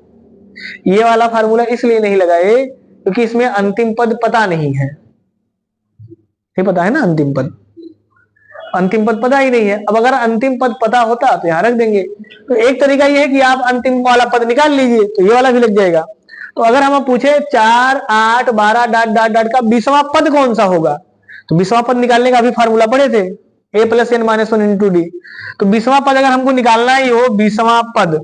ये वाला फार्मूला इसलिए नहीं लगाए क्योंकि इसमें अंतिम पद पता नहीं है। ये पता है ना अंतिम पद? अंतिम पद पता ही नहीं है। अब अगर अंतिम पद पता होता तो यहां रख देंगे। तो एक तरीका यह है कि आप अंतिम वाला पद निकाल लीजिए, तो ये वाला भी लग जाएगा। तो अगर हम पूछे 4 8 12 डॉट डॉट डॉट का 20वां पद कौन सा होगा, तो 20वां पद निकालने का अभी फार्मूला पढ़े थे a plus n minus 1 into D. तो 20वां पद अगर हमको निकालना ही हो, 20वां पद,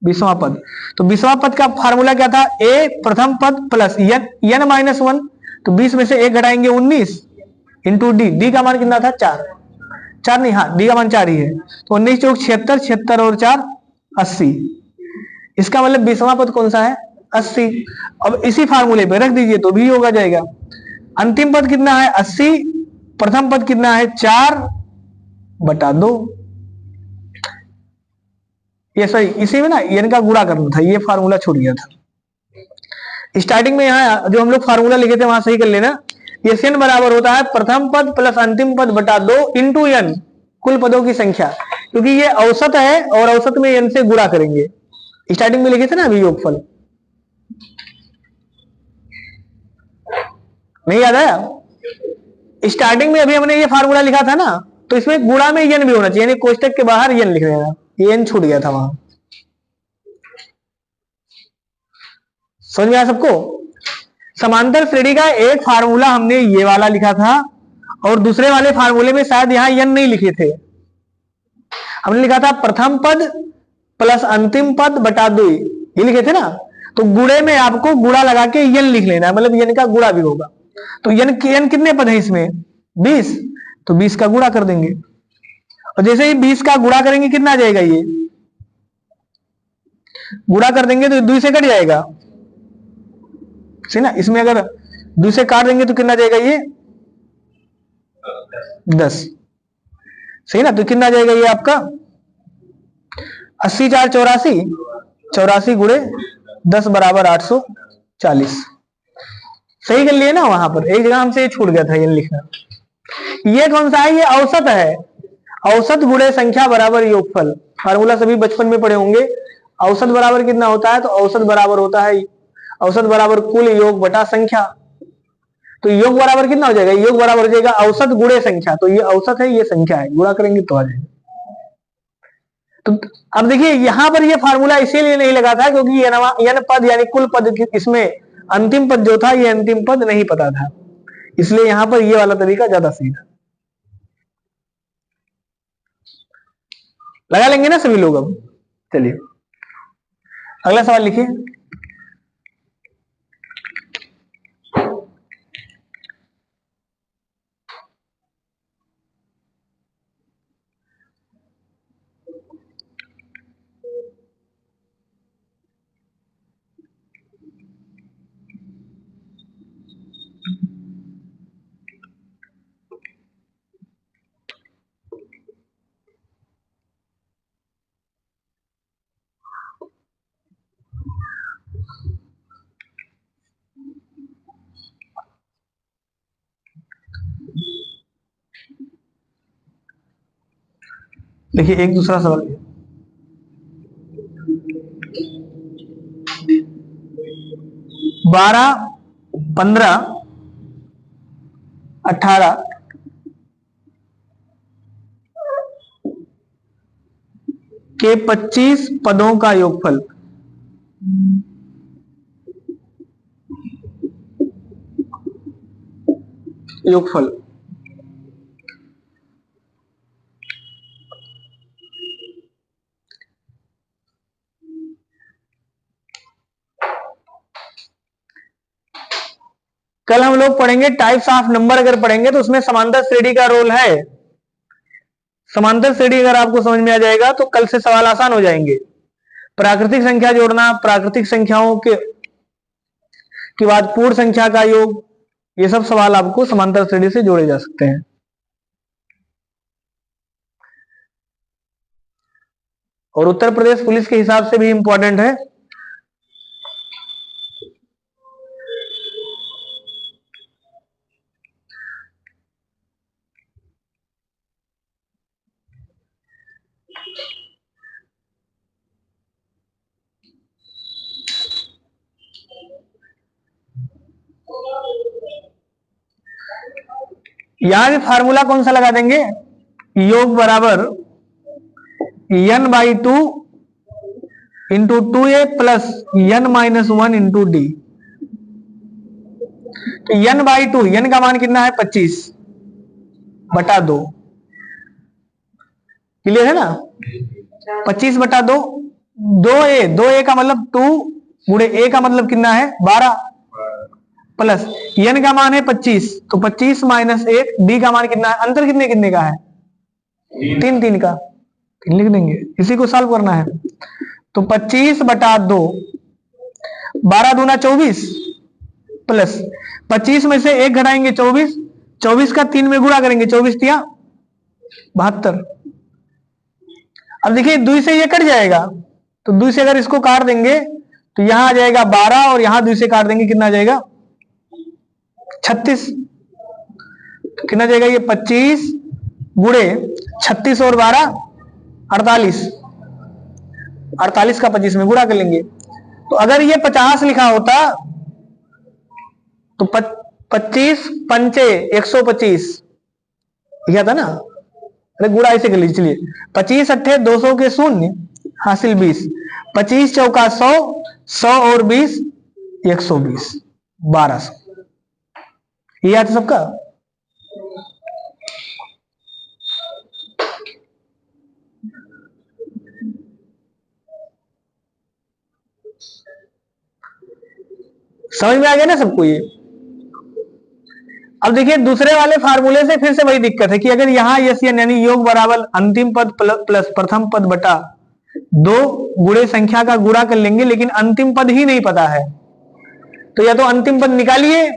20वां पद, तो 20वां पद का फार्मूला क्या था? a प्रथम पद प्लस n माइनस 1, तो 20 में से 1 घटाएंगे 19 इंटू डी, डी का मान कितना था 4 नहीं, हाँ डी का मान 4 ही है, तो 19 चौक 76, 76 और 4 80। इसका मतलब 20वां पद कौन सा है? 80। अब इसी फार्मूले पे रख दीजिए तो भी योग आ जाएगा। अंतिम पद कितना है? 80। प्रथम पद कितना है? 4/2। ये सही, इसी में ना n का गुणा करना था, ये फार्मूला छूट गया था स्टार्टिंग में। यहाँ जो हम लोग फार्मूला लिखे थे वहां सही कर लेना। ये n बराबर होता है प्रथम पद प्लस अंतिम पद बटा 2 इंटू n, कुल पदों की संख्या, क्योंकि ये औसत है और औसत में n से गुणा करेंगे। स्टार्टिंग में लिखे थे ना अभी योगफल, नहीं याद आया? स्टार्टिंग में अभी हमने ये फार्मूला लिखा था ना, तो इसमें गुणा में n भी होना चाहिए, यानी कोष्टक के बाहर n लिख देना। ये n छूट गया था वहां। समझ में आया सबको? समांतर श्रेणी का एक फार्मूला हमने ये वाला लिखा था और दूसरे वाले फार्मूले में शायद यहां n नहीं लिखे थे। हमने लिखा था प्रथम पद प्लस अंतिम पद बटा 2, ये लिखे थे ना। तो गुणे में आपको गुणा लगा के n लिख लेना है, मतलब n का गुणा भी होगा। तो n कितने पद है इसमें? 20। तो 20 का गुणा कर देंगे और जैसे ही 20 का गुणा करेंगे कितना आ जाएगा? ये गुणा कर देंगे तो 2 से कट जाएगा, सही ना। इसमें अगर 2 से काट देंगे तो कितना जाएगा? ये 10, सही ना। तो कितना आ जाएगा ये आपका? 80 4 84, 84 गुणे 10 बराबर 840। सही कर लिए ना। वहां पर एक जगह हमसे छूट गया था ये लिखना। ये कौन सा है? ये औसत है। औसत गुणे संख्या बराबर योगफल। फार्मूला सभी बचपन में पढ़े होंगे। औसत बराबर कितना होता है? तो औसत बराबर होता है, औसत बराबर कुल योग बटा संख्या। तो योग बराबर कितना हो जाएगा? योग बराबर हो जाएगा औसत गुणे संख्या। तो ये औसत है, ये संख्या है, गुणा करेंगे तो आ जाएगा। तो अब देखिए यहां पर ये फार्मूला इसीलिए नहीं लगा था क्योंकि n पद यानी कुल पद, इसमें अंतिम पद जो था ये अंतिम पद नहीं पता था, इसलिए यहां पर ये वाला तरीका ज्यादा सही था। लगा लेंगे ना सभी लोग? अब चलिए अगला सवाल लिखिए। देखिए एक दूसरा सवाल, 12, 15, 18 के 25 पदों का योगफल। योगफल कल हम लोग पढ़ेंगे टाइप्स ऑफ नंबर। अगर पढ़ेंगे तो उसमें समांतर श्रेणी का रोल है। समांतर श्रेणी अगर आपको समझ में आ जाएगा तो कल से सवाल आसान हो जाएंगे। प्राकृतिक संख्या जोड़ना, प्राकृतिक संख्याओं के बाद पूर्ण संख्या का योग, ये सब सवाल आपको समांतर श्रेणी से जोड़े जा सकते हैं। और उत्तर प्रदेश पुलिस के हिसाब से भी इंपॉर्टेंट है। यहां भी फार्मूला कौन सा लगा देंगे? योग बराबर n/2 into 2a plus n-1 into D. तो n/2, n का मान कितना है? 25/2। क्लियर है ना? 25/2, 2a का मतलब 2 गुणे a का मतलब कितना है? 12 प्लस n का मान है 25, तो 25 माइनस 1, d का मान कितना है? अंतर कितने कितने का है? 3 3 का, 3 लिख देंगे। इसी को सॉल्व करना है। तो 25/2, 12 दूना 24 प्लस 25 में से 1 घटाएंगे 24, 24 का 3 में गुणा करेंगे, 24 तिया 72। अब देखिए 2 से ये कट जाएगा, तो 2 से अगर इसको काट देंगे तो यहां आ जाएगा 12 और यहां 2 से काट देंगे कितना आ जाएगा 36। तो कितना जाएगा ये 25 गुणे 36 और 12 48, 48 का 25 में गुणा कर लेंगे। तो अगर ये 50 लिखा होता तो 25 पंचे 125 लिखा था ना, अरे गुणा ऐसे कर लीजिए। चलिए 25 अट्ठे 200 के शून्य हासिल 20, 25 चौका 100, 100 और 20 120, 1200। ये आता सबका। समझ में आ गया ना सबको ये। अब देखिए दूसरे वाले फार्मूले से फिर से वही दिक्कत है कि अगर यहां यस यानी योग बराबर अंतिम पद प्लस प्रथम पद बटा 2 गुणे संख्या का गुणा कर लेंगे, लेकिन अंतिम पद ही नहीं पता है। तो या तो अंतिम पद निकालिए,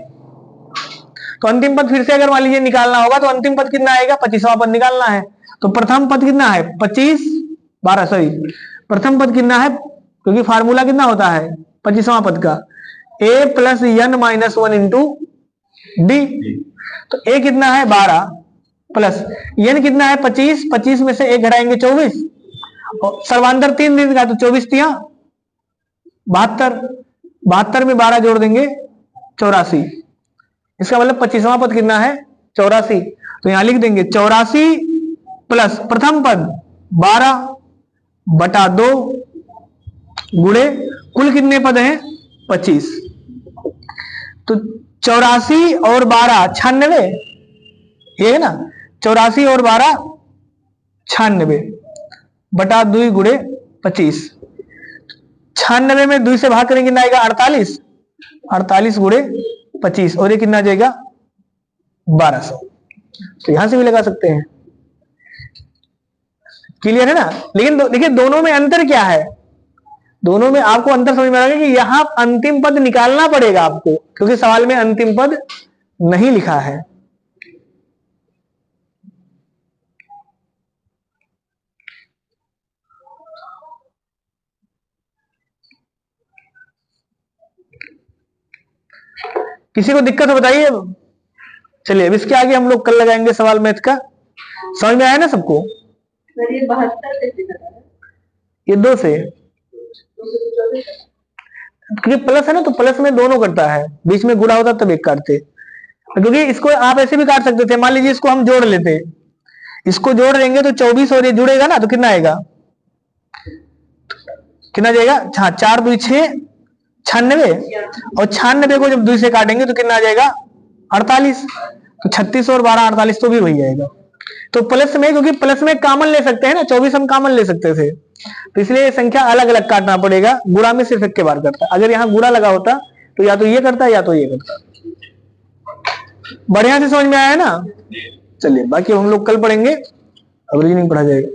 तो अंतिम पद फिर से अगर मान लीजिए निकालना होगा तो अंतिम पद कितना आएगा, 25वां पद निकालना है। तो प्रथम पद कितना है 25 12 सॉरी प्रथम पद कितना है, क्योंकि फार्मूला कितना होता है 25वां पद का a plus n minus 1 into D. तो a कितना है 12 प्लस n कितना है 25, 25 में से 1 घटाएंगे 24 और सर्वांतर 3 दिन का, तो 24 तिया 72, 72 में 12 जोड़ देंगे 84। इसका मतलब 25वां पद कितना है 84। तो यहां लिख देंगे 84 प्लस प्रथम पद 12/2 गुणे कुल कितने पद हैं 25। तो 84 और 12 96, ये है ना 84 और 12 96 बटा 2 गुणे 25। 96 में 2 से भाग करेंगे कितना आएगा 48, 48 गुणे 25 और ये कितना आ जाएगा 1200। तो यहां से भी लगा सकते हैं। क्लियर है ना। लेकिन देखिए दोनों में अंतर क्या है, दोनों में आपको अंतर समझ में आएगा कि यहां अंतिम पद निकालना पड़ेगा आपको, क्योंकि सवाल में अंतिम पद नहीं लिखा है। किसी को दिक्कत हो बताइए। चलिए अब इसके आगे हम लोग कल लगाएंगे सवाल मैथ का। समझ में आया ना सबको। सर ये 72 कैसे करना है? ये 2 से, क्योंकि प्लस है ना, तो प्लस में दोनों करता है, बीच में गुणा होता तब एक काटते। क्योंकि इसको आप ऐसे भी काट सकते थे, मान लीजिए इसको हम जोड़ लेते, इसको जोड़ लेंगे तो 24 और ये जुड़ेगा ना, तो कितना आएगा, कितना जाएगा, हाँ 4 2 6 96 और 96 को जब 2 से काटेंगे तो कितना आ जाएगा 48। तो 36 और 12 48 तो भी वही आएगा। तो प्लस में, क्योंकि प्लस में कॉमन ले सकते हैं ना, 24 हम कॉमन ले सकते थे, तो इसलिए संख्या अलग अलग काटना पड़ेगा। गुणा में सिर्फ एक के बार करता है। अगर यहाँ गुणा लगा होता तो या तो ये करता या तो ये करता। बढ़िया से समझ में आया ना। चलिए बाकी हम लोग कल पढ़ेंगे, अब रीजनिंग पढ़ा जाएगा।